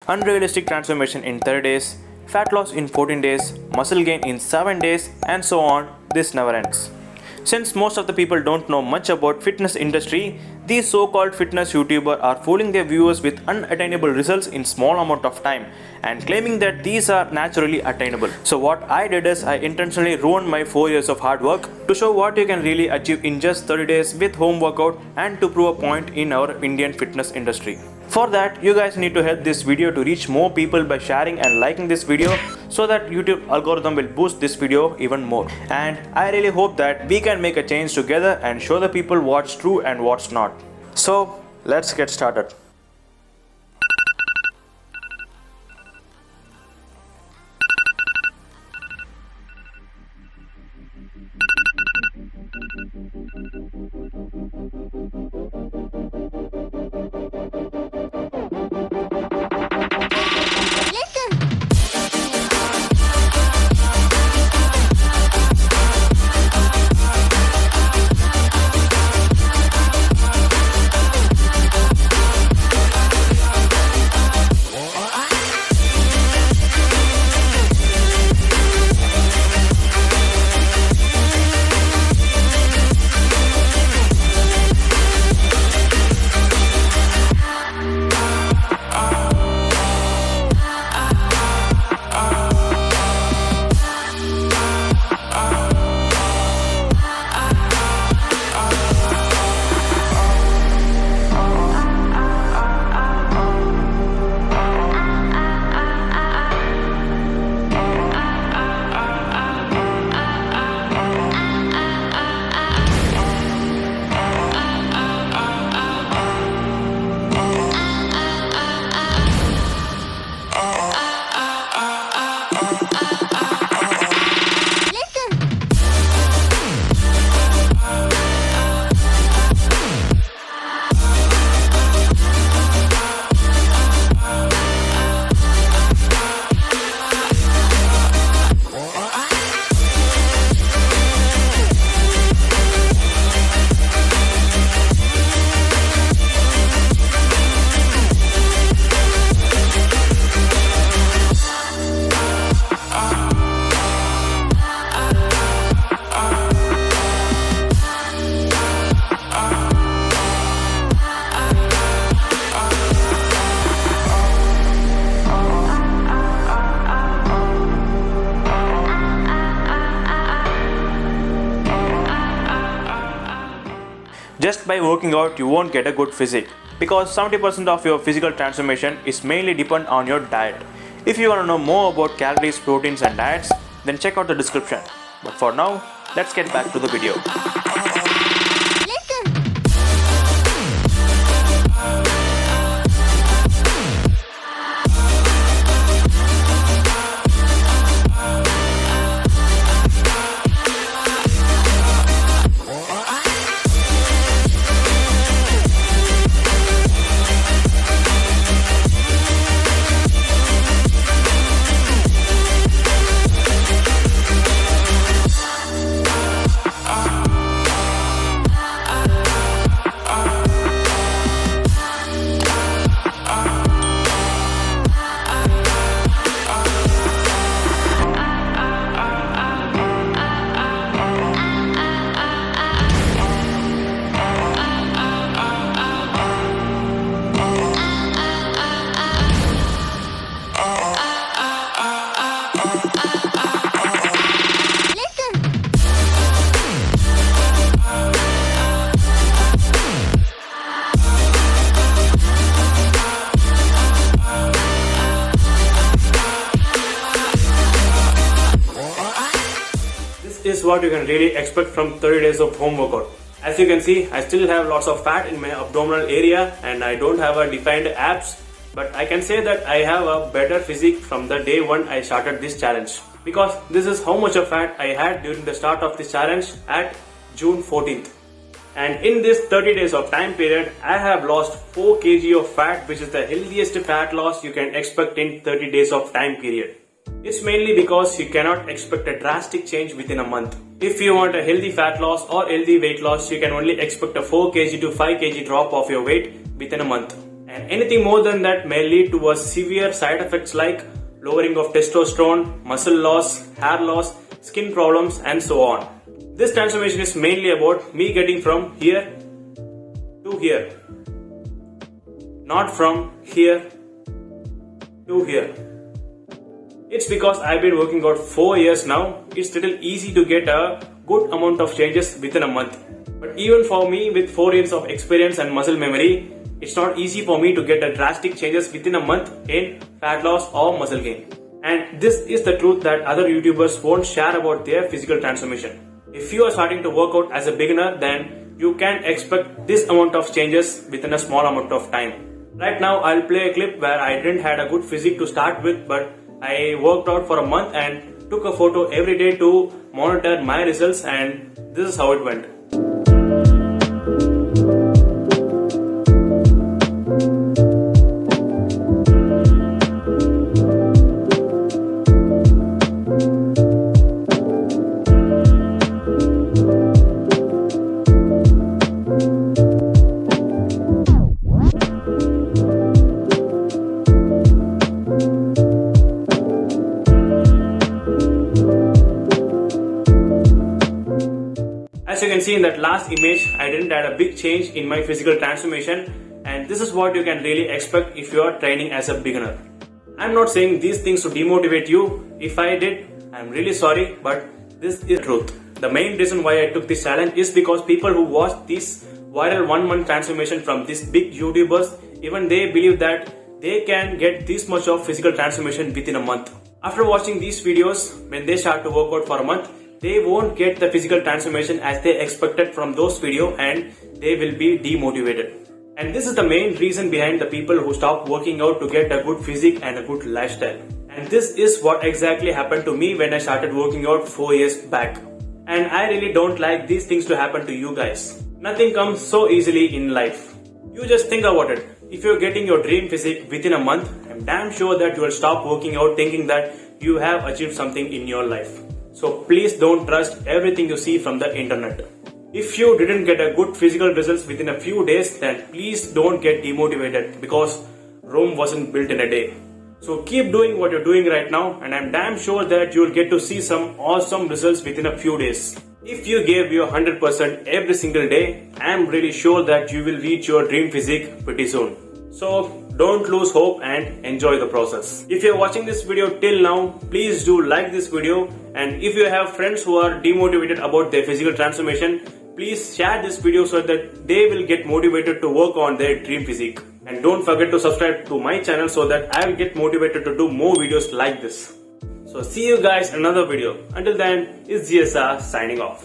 unrealistic transformation in 30 days, fat loss in 14 days, muscle gain in 7 days, and so on. This never ends. Since most of the people don't know much about fitness industry, these so-called fitness YouTubers are fooling their viewers with unattainable results in small amount of time and claiming that these are naturally attainable. So what I did is I intentionally ruined my 4 years of hard work to show what you can really achieve in just 30 days with home workout and to prove a point in our Indian fitness industry. For that, you guys need to help this video to reach more people by sharing and liking this video so that YouTube algorithm will boost this video even more. And I really hope that we can make a change together and show the people what's true and what's not. So let's get started. Just by working out, you won't get a good physique because 70% of your physical transformation is mainly dependent on your diet. If you want to know more about calories, proteins and diets, then check out the description. But for now, let's get back to the video. Is what you can really expect from 30 days of home workout. As you can see, I still have lots of fat in my abdominal area and I don't have a defined abs, but I can say that I have a better physique from the day one I started this challenge, because this is how much of fat I had during the start of this challenge at June 14th. And in this 30 days of time period, I have lost 4 kg of fat, which is the healthiest fat loss you can expect in 30 days of time period. It's mainly because you cannot expect a drastic change within a month. If you want a healthy fat loss or healthy weight loss, you can only expect a 4 kg to 5 kg drop of your weight within a month. And anything more than that may lead to a severe side effects like lowering of testosterone, muscle loss, hair loss, skin problems, and so on. This transformation is mainly about me getting from here to here, not from here to here. It's because I've been working out 4 years now. It's little easy to get a good amount of changes within a month. But even for me with 4 years of experience and muscle memory, it's not easy for me to get a drastic changes within a month in fat loss or muscle gain. And this is the truth that other YouTubers won't share about their physical transformation. If you are starting to work out as a beginner, then you can expect this amount of changes within a small amount of time. Right now I'll play a clip where I didn't had a good physique to start with, but I worked out for a month and took a photo every day to monitor my results, and this is how it went. As you can see in that last image, I didn't add a big change in my physical transformation, and this is what you can really expect if you are training as a beginner. I'm not saying these things to demotivate you. If I did, I'm really sorry, but this is the truth. The main reason why I took this challenge is because people who watch this viral 1 month transformation from these big YouTubers, even they believe that they can get this much of physical transformation within a month. After watching these videos, when they start to work out for a month, they won't get the physical transformation as they expected from those videos, and they will be demotivated. And this is the main reason behind the people who stop working out to get a good physique and a good lifestyle. And this is what exactly happened to me when I started working out 4 years back. And I really don't like these things to happen to you guys. Nothing comes so easily in life. You just think about it. If you're getting your dream physique within a month, I'm damn sure that you will stop working out thinking that you have achieved something in your life. So please don't trust everything you see from the internet. If you didn't get a good physical results within a few days, then please don't get demotivated, because Rome wasn't built in a day. So keep doing what you're doing right now, and I'm damn sure that you'll get to see some awesome results within a few days. If you gave your 100% every single day, I'm really sure that you will reach your dream physique pretty soon. So don't lose hope and enjoy the process. If you're watching this video till now, please do like this video, and if you have friends who are demotivated about their physical transformation, please share this video so that they will get motivated to work on their dream physique. And don't forget to subscribe to my channel so that I will get motivated to do more videos like this. So see you guys in another video. Until then, it's GSR signing off.